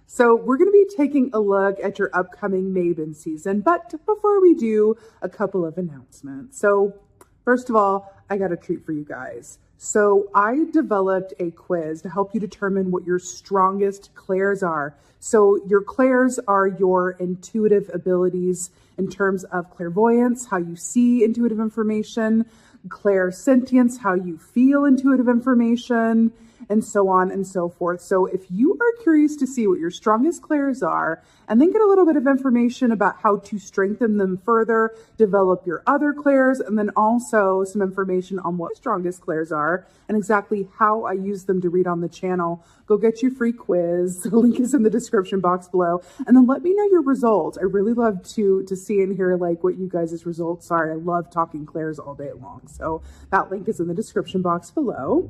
So we're going to be taking a look at your upcoming Maven season, but before we do, a couple of announcements. So first of all, I got a treat for you guys. So I developed a quiz to help you determine what your strongest clairs are. So your clairs are your intuitive abilities in terms of clairvoyance, how you see intuitive information, clairsentience, how you feel intuitive information, and so on and so forth. So if you are curious to see what your strongest clairs are, and then get a little bit of information about how to strengthen them further, develop your other clairs, and then also some information on what strongest clairs are and exactly how I use them to read on the channel, go get your free quiz. The link is in the description box below. And then let me know your results. I really love to see and hear like what you guys' results are. I love talking clairs all day long. So that link is in the description box below.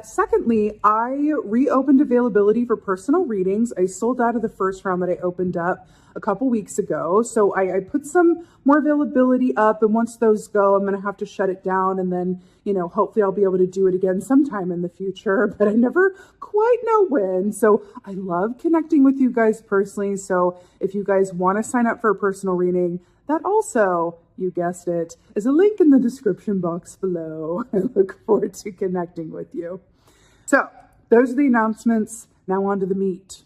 Secondly, I reopened availability for personal readings. I sold out of the first round that I opened up a couple weeks ago. So I put some more availability up, and once those go, I'm going to have to shut it down, and then, you know, hopefully I'll be able to do it again sometime in the future, but I never quite know when. So I love connecting with you guys personally. So if you guys want to sign up for a personal reading, that also, you guessed it, is a link in the description box below. I look forward to connecting with you. So those are the announcements. Now on to the meat.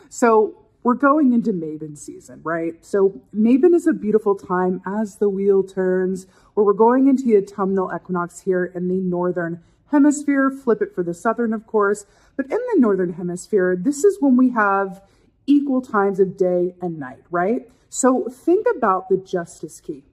So we're going into Maven season, right? So Maven is a beautiful time as the wheel turns, where we're going into the autumnal equinox here in the northern hemisphere. Flip it for the southern, of course. But in the northern hemisphere, this is when we have equal times of day and night, right? So think about the justice key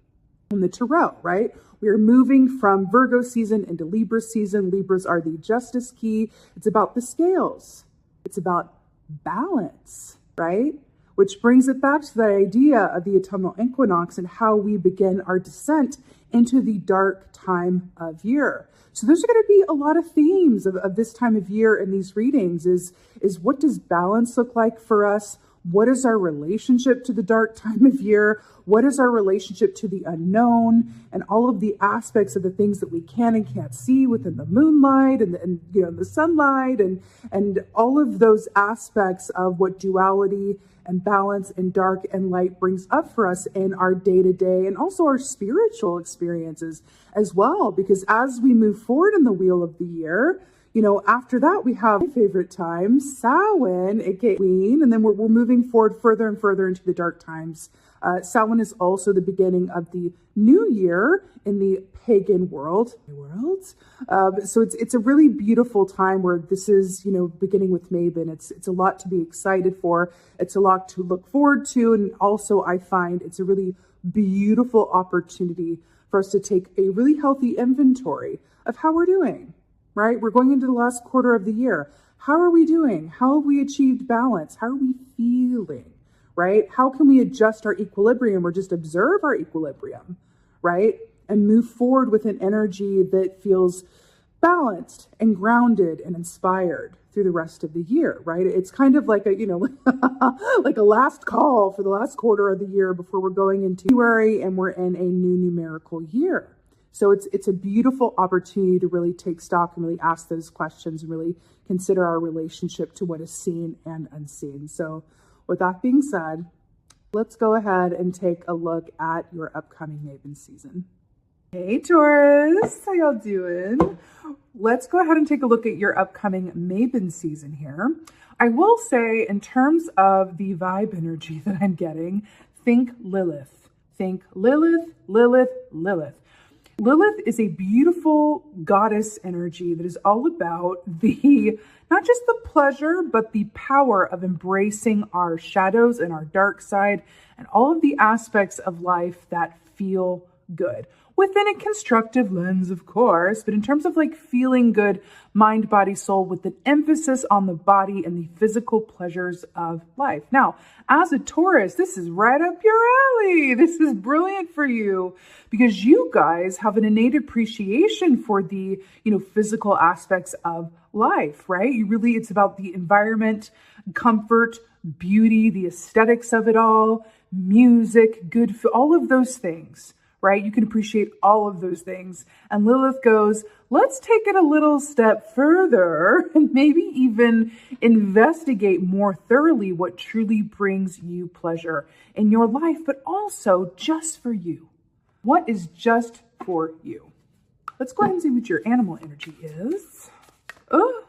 in the tarot, right? We are moving from Virgo season into Libra season. Libras are the justice key. It's about the scales. It's about balance, right? Which brings it back to the idea of the autumnal equinox and how we begin our descent into the dark time of year. So there's going to be a lot of themes of this time of year in these readings is what does balance look like for us? What is our relationship to the dark time of year? What is our relationship to the unknown and all of the aspects of the things that we can and can't see within the moonlight and you know, the sunlight and all of those aspects of what duality and balance and dark and light brings up for us in our day-to-day and also our spiritual experiences as well. Because as we move forward in the wheel of the year, you know, after that, we have my favorite time, Samhain, aka Queen, and then we're moving forward further and further into the dark times. Samhain is also the beginning of the new year in the pagan world. So it's a really beautiful time where this is, you know, beginning with Maven. It's a lot to be excited for. It's a lot to look forward to. And also I find it's a really beautiful opportunity for us to take a really healthy inventory of how we're doing. Right? We're going into the last quarter of the year. How are we doing? How have we achieved balance? How are we feeling? Right? How can we adjust our equilibrium or just observe our equilibrium? Right? And move forward with an energy that feels balanced and grounded and inspired through the rest of the year, right? It's kind of like a, you know, like a last call for the last quarter of the year before we're going into February and we're in a new numerical year. So it's a beautiful opportunity to really take stock and really ask those questions and really consider our relationship to what is seen and unseen. So with that being said, let's go ahead and take a look at your upcoming Maven season. Hey Taurus, how y'all doing? Let's go ahead and take a look at your upcoming Maven season here. I will say in terms of the vibe energy that I'm getting, think Lilith. Think Lilith, Lilith, Lilith. Lilith is a beautiful goddess energy that is all about the, not just the pleasure, but the power of embracing our shadows and our dark side and all of the aspects of life that feel good. Within a constructive lens, of course, but in terms of like feeling good, mind, body, soul, with an emphasis on the body and the physical pleasures of life. Now, as a Taurus, this is right up your alley. This is brilliant for you because you guys have an innate appreciation for the, you know, physical aspects of life, right? It's about the environment, comfort, beauty, the aesthetics of it all, music, good food, all of those things. right? You can appreciate all of those things. And Lilith goes, let's take it a little step further and maybe even investigate more thoroughly what truly brings you pleasure in your life, but also just for you. What is just for you? Let's go ahead and see what your animal energy is. Oh,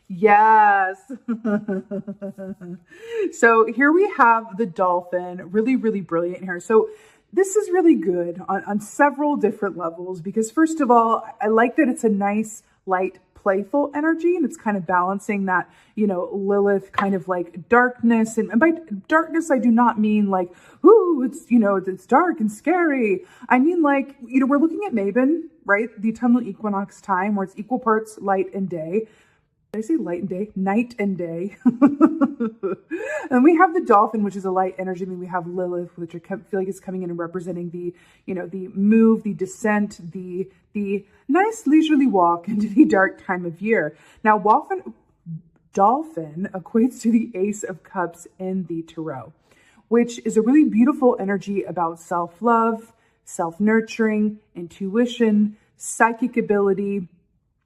yes. So here we have the dolphin, really, really brilliant here. So this is really good on several different levels because first of all, I like that it's a nice, light, playful energy and it's kind of balancing that, Lilith kind of like darkness. And by darkness, I do not mean like, ooh, it's dark and scary. I mean like, we're looking at Mabon, right? The autumnal equinox time where it's equal parts light and day. Did I say light and day? Night and day. And we have the dolphin, which is a light energy. I mean, we have Lilith, which I feel like is coming in and representing the, the move, the descent, the nice leisurely walk into the dark time of year. Now, dolphin equates to the Ace of Cups in the Tarot, which is a really beautiful energy about self-love, self-nurturing, intuition, psychic ability.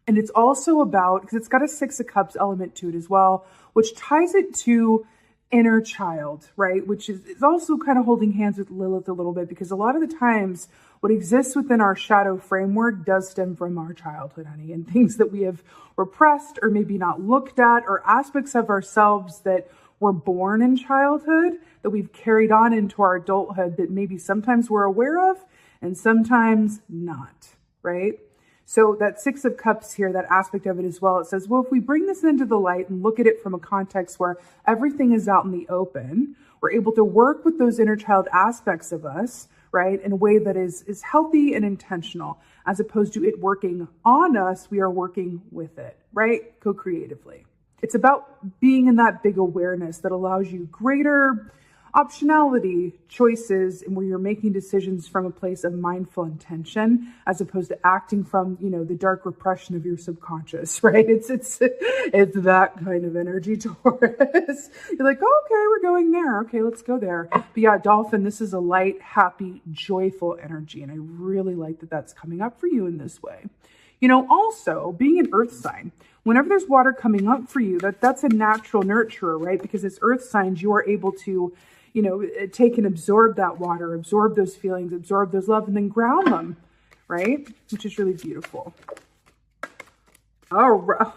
And it's also about, because it's got a Six of Cups element to it as well, which ties it to inner child, right? Which is also kind of holding hands with Lilith a little bit, because a lot of the times what exists within our shadow framework does stem from our childhood, honey, and things that we have repressed or maybe not looked at, or aspects of ourselves that were born in childhood that we've carried on into our adulthood that maybe sometimes we're aware of and sometimes not, right? So that Six of Cups here, that aspect of it as well, it says, well, if we bring this into the light and look at it from a context where everything is out in the open, we're able to work with those inner child aspects of us, right, in a way that is healthy and intentional, as opposed to it working on us, we are working with it, right, co-creatively. It's about being in that big awareness that allows you greater optionality, choices, and where you're making decisions from a place of mindful intention, as opposed to acting from, the dark repression of your subconscious, right? It's that kind of energy, Taurus. You're like, oh, okay, we're going there. Okay, let's go there. But yeah, dolphin, this is a light, happy, joyful energy. And I really like that that's coming up for you in this way. Also being an earth sign, whenever there's water coming up for you, that's a natural nurturer, right? Because as earth signs, you are able to take and absorb that water, absorb those feelings, absorb those love, and then ground them, right? Which is really beautiful. All right.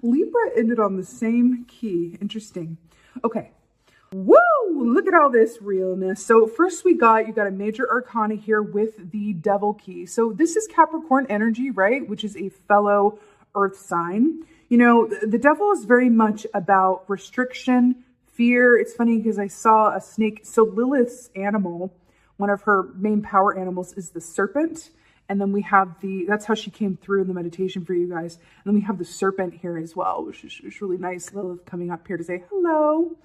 Libra ended on the same key. Interesting. Okay. Woo! Look at all this realness. So first you got a major arcana here with the devil key. So this is Capricorn energy, right? Which is a fellow earth sign. The devil is very much about restriction, fear. It's funny because I saw a snake. So Lilith's animal, one of her main power animals, is the serpent. And then we have that's how she came through in the meditation for you guys. And then we have the serpent here as well, which is really nice. Lilith coming up here to say hello.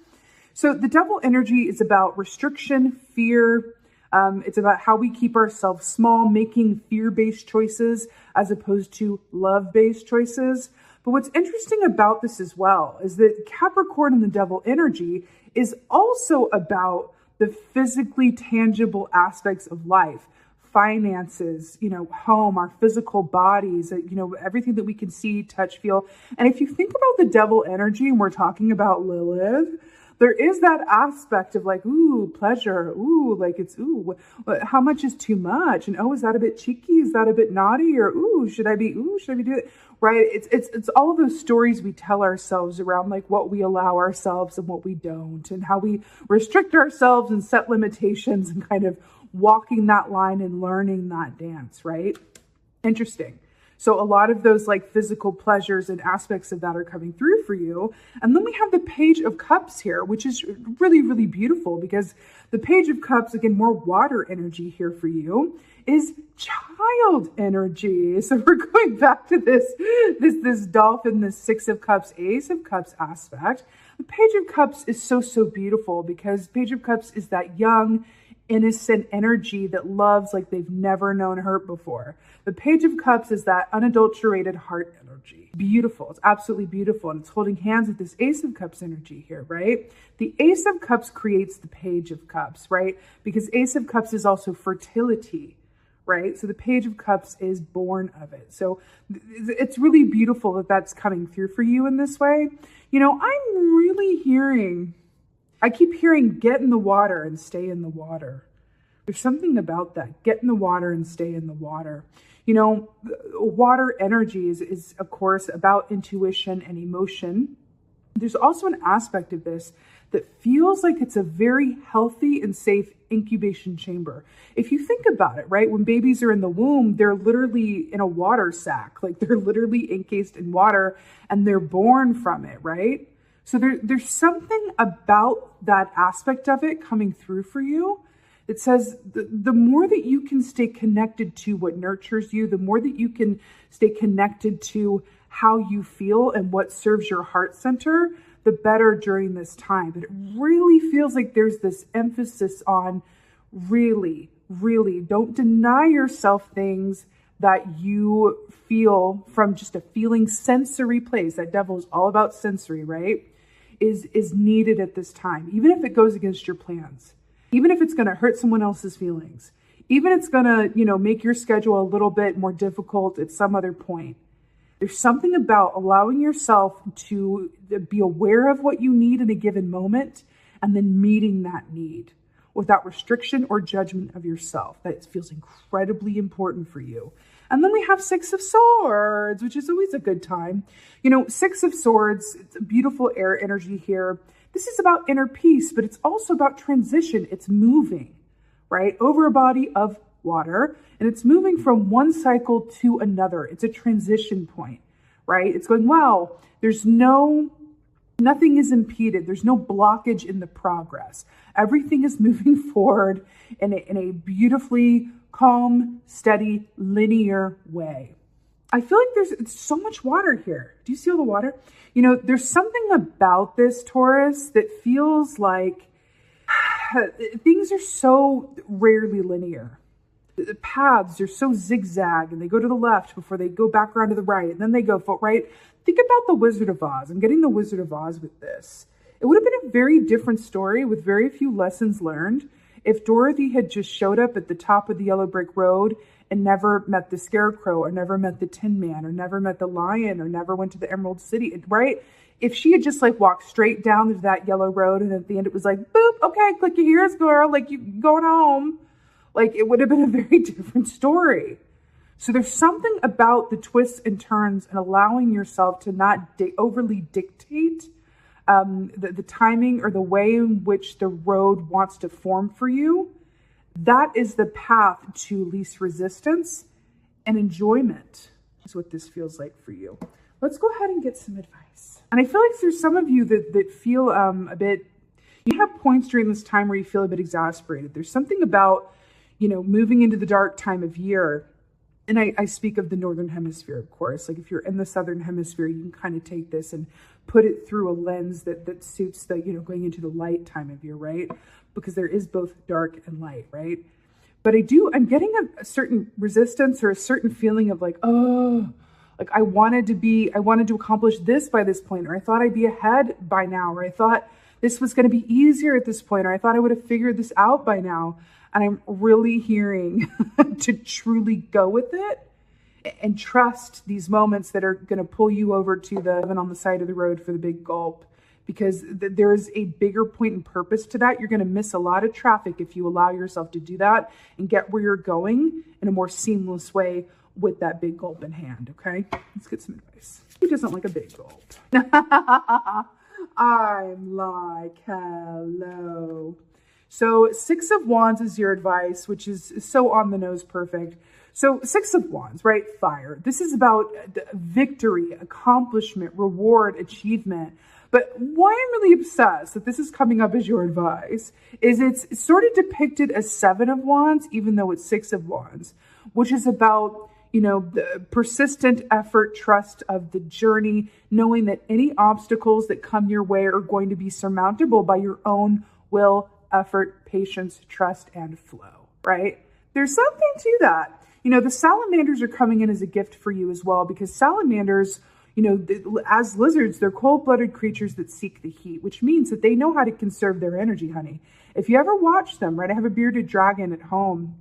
So the devil energy is about restriction, fear. It's about how we keep ourselves small, making fear-based choices as opposed to love-based choices. But what's interesting about this as well is that Capricorn and the devil energy is also about the physically tangible aspects of life, finances, home, our physical bodies, everything that we can see, touch, feel. And if you think about the devil energy and we're talking about Lilith, there is that aspect of like, ooh, pleasure. Ooh, like it's, ooh, how much is too much? And oh, is that a bit cheeky? Is that a bit naughty? Or should I be doing it? Right? It's all of those stories we tell ourselves around like what we allow ourselves and what we don't, and how we restrict ourselves and set limitations, and kind of walking that line and learning that dance, right? Interesting. So a lot of those like physical pleasures and aspects of that are coming through for you. And then we have the Page of Cups here, which is really, really beautiful, because the Page of Cups, again, more water energy here for you, is child energy. So we're going back to this dolphin, this Six of Cups, Ace of Cups aspect. The Page of Cups is so, so beautiful, because Page of Cups is that young, innocent energy that loves like they've never known hurt before. The Page of Cups is that unadulterated heart energy. Beautiful. It's absolutely beautiful. And it's holding hands with this Ace of Cups energy here, right? The Ace of Cups creates the Page of Cups, right? Because Ace of Cups is also fertility, right? So the Page of Cups is born of it. So it's really beautiful that that's coming through for you in this way. I'm really I keep hearing get in the water and stay in the water. There's something about that. Get in the water and stay in the water. Water energy is of course about intuition and emotion. There's also an aspect of this that feels like it's a very healthy and safe incubation chamber. If you think about it, right, when babies are in the womb, they're literally in a water sac, like they're literally encased in water and they're born from it, right? So there's something about that aspect of it coming through for you. It says the more that you can stay connected to what nurtures you, the more that you can stay connected to how you feel and what serves your heart center, the better during this time. But it really feels like there's this emphasis on really don't deny yourself things that you feel from just a feeling sensory place. That devil is all about sensory, right? Is needed at this time, even if it goes against your plans, even if it's going to hurt someone else's feelings, even if it's going to, make your schedule a little bit more difficult at some other point. There's something about allowing yourself to be aware of what you need in a given moment and then meeting that need without restriction or judgment of yourself. That feels incredibly important for you. And then we have Six of Swords, which is always a good time. Six of Swords, it's a beautiful air energy here. This is about inner peace, but it's also about transition. It's moving, right, over a body of water, and it's moving from one cycle to another. It's a transition point, right? It's going, wow, nothing is impeded. There's no blockage in the progress. Everything is moving forward in a beautifully calm, steady, linear way. I feel like there's so much water here. Do you see all the water? There's something about this, Taurus, that feels like things are so rarely linear. The paths are so zigzag and they go to the left before they go back around to the right. And then they go right. Think about the Wizard of Oz. I'm getting the Wizard of Oz with this. It would have been a very different story with very few lessons learned if Dorothy had just showed up at the top of the yellow brick road and never met the Scarecrow or never met the Tin Man or never met the Lion or never went to the Emerald City, right? If she had just walked straight down to that yellow road and at the end it was like, boop, okay, click your ears, girl, you going home. It would have been a very different story. So there's something about the twists and turns and allowing yourself to not overly dictate the timing or the way in which the road wants to form for you. That is the path to least resistance and enjoyment is what this feels like for you. Let's go ahead and get some advice. And I feel like there's some of you that feel a bit, you have points during this time where you feel a bit exasperated. There's something about, moving into the dark time of year. And I speak of the Northern Hemisphere, of course. If you're in the Southern Hemisphere, you can kind of take this and put it through a lens that suits the, going into the light time of year, right? Because there is both dark and light, right? But I'm getting a certain resistance or a certain feeling of I wanted to accomplish this by this point, or I thought I'd be ahead by now, or I thought this was going to be easier at this point, or I thought I would have figured this out by now. And I'm really hearing to truly go with it and trust these moments that are going to pull you over to the oven on the side of the road for the big gulp, because there is a bigger point and purpose to that. You're going to miss a lot of traffic if you allow yourself to do that and get where you're going in a more seamless way with that big gulp in hand. Okay, let's get some advice. Who doesn't like a big gulp? I'm like, hello. So Six of Wands is your advice, which is so on the nose perfect. So Six of Wands, right? Fire. This is about victory, accomplishment, reward, achievement. But why I'm really obsessed that this is coming up as your advice is it's sort of depicted as Seven of Wands, even though it's Six of Wands, which is about, the persistent effort, trust of the journey, knowing that any obstacles that come your way are going to be surmountable by your own will, effort, patience, trust, and flow, right? There's something to that. The salamanders are coming in as a gift for you as well, because salamanders, as lizards, they're cold-blooded creatures that seek the heat, which means that they know how to conserve their energy, honey. If you ever watch them, right? I have a bearded dragon at home,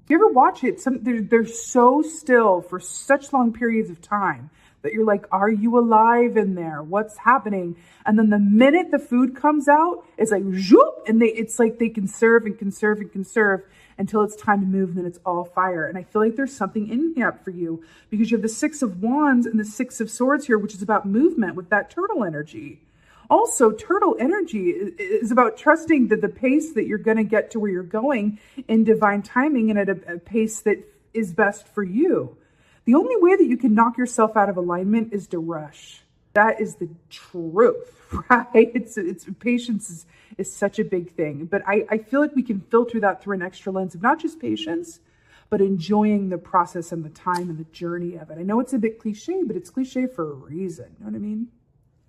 You ever watch it? They're so still for such long periods of time that you're like, are you alive in there? What's happening? And then the minute the food comes out, it's like, zoop, and it's like they conserve and conserve and conserve until it's time to move, and then it's all fire. And I feel like there's something in that for you because you have the Six of Wands and the Six of Swords here, which is about movement with that turtle energy. Also, turtle energy is about trusting that the pace that you're going to get to where you're going in divine timing and at a pace that is best for you. The only way that you can knock yourself out of alignment is to rush. That is the truth, right? It's patience is such a big thing. But I feel like we can filter that through an extra lens of not just patience, but enjoying the process and the time and the journey of it. I know it's a bit cliche, but it's cliche for a reason. You know what I mean?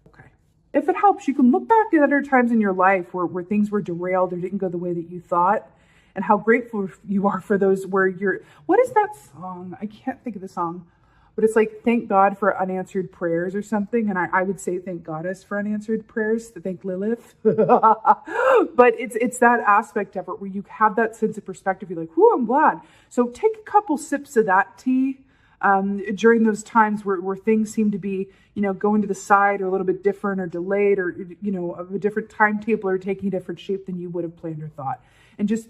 Okay. If it helps, you can look back at other times in your life where things were derailed or didn't go the way that you thought, and how grateful you are for those where what is that song? I can't think of the song, but it's like, thank God for unanswered prayers or something. And I would say thank Goddess for unanswered prayers, to thank Lilith. But it's that aspect of it where you have that sense of perspective. You're like, whoo, I'm glad. So take a couple sips of that tea during those times where things seem to be, going to the side or a little bit different or delayed or, of a different timetable or taking a different shape than you would have planned or thought. And just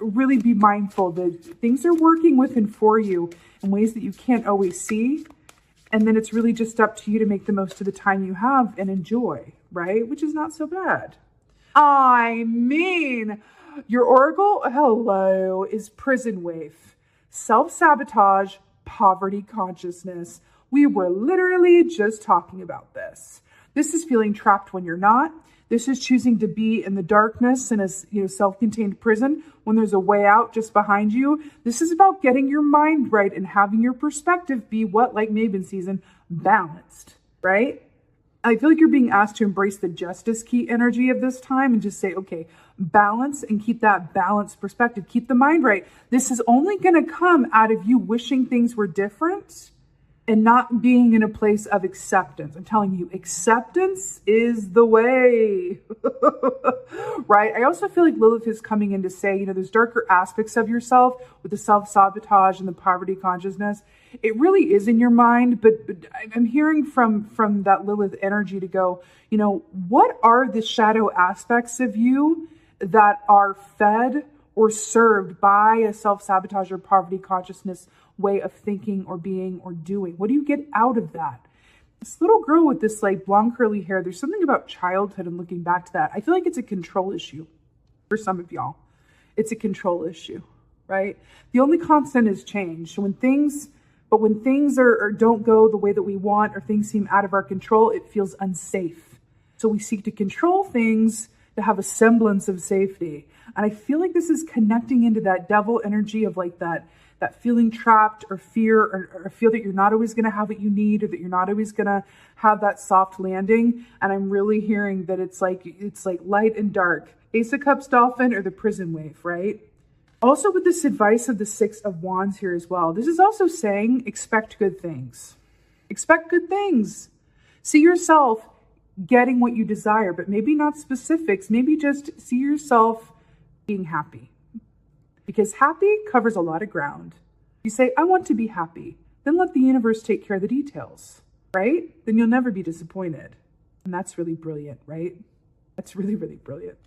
really be mindful that things are working with and for you in ways that you can't always see. And then it's really just up to you to make the most of the time you have and enjoy, right? Which is not so bad. I mean, your oracle, hello, is prison waif, self-sabotage, poverty consciousness. We were literally just talking about this. This is feeling trapped when you're not. This is choosing to be in the darkness in a self-contained prison when there's a way out just behind you. This is about getting your mind right and having your perspective be like Maven season, balanced, right? I feel like you're being asked to embrace the justice key energy of this time and just say, okay, balance and keep that balanced perspective. Keep the mind right. This is only going to come out of you wishing things were different and not being in a place of acceptance. I'm telling you, acceptance is the way, right? I also feel like Lilith is coming in to say, there's darker aspects of yourself with the self-sabotage and the poverty consciousness. It really is in your mind, but I'm hearing from that Lilith energy to go, what are the shadow aspects of you that are fed or served by a self-sabotage or poverty consciousness way of thinking or being or doing? What do you get out of that? This little girl with this blonde curly hair, there's something about childhood and looking back to that. I feel like it's a control issue for some of y'all. It's a control issue, right? The only constant is change. When things are don't go the way that we want or things seem out of our control, it feels unsafe. So we seek to control things to have a semblance of safety. And I feel like this is connecting into that devil energy of that feeling trapped or fear or feel that you're not always going to have what you need or that you're not always going to have that soft landing. And I'm really hearing that it's like light and dark. Ace of Cups dolphin or the prison wave, right? Also with this advice of the Six of Wands here as well, this is also saying expect good things. Expect good things. See yourself getting what you desire, but maybe not specifics. Maybe just see yourself being happy. Because happy covers a lot of ground. You say, I want to be happy. Then let the universe take care of the details, right? Then you'll never be disappointed. And that's really brilliant, right? That's really, really brilliant.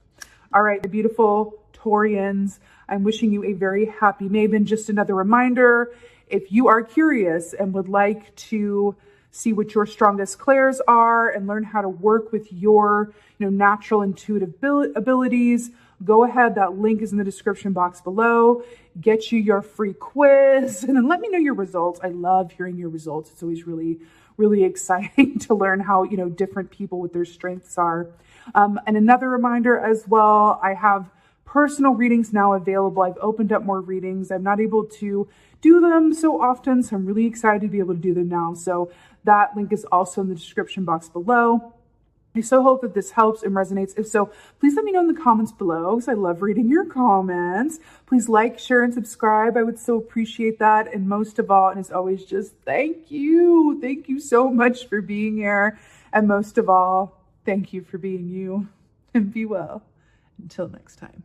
All right, the beautiful Taurians, I'm wishing you a very happy Maven. Just another reminder, if you are curious and would like to see what your strongest clairs are and learn how to work with your natural intuitive abilities, go ahead. That link is in the description box below. Get you your free quiz and then let me know your results. I love hearing your results. It's always really, really exciting to learn how, different people with their strengths are. And another reminder as well, I have personal readings now available. I've opened up more readings. I'm not able to do them so often, so I'm really excited to be able to do them now. So that link is also in the description box below. I so hope that this helps and resonates. If so, please let me know in the comments below because I love reading your comments. Please like, share, and subscribe. I would so appreciate that. And most of all, and as always, just thank you. Thank you so much for being here. And most of all, thank you for being you. And be well. Until next time.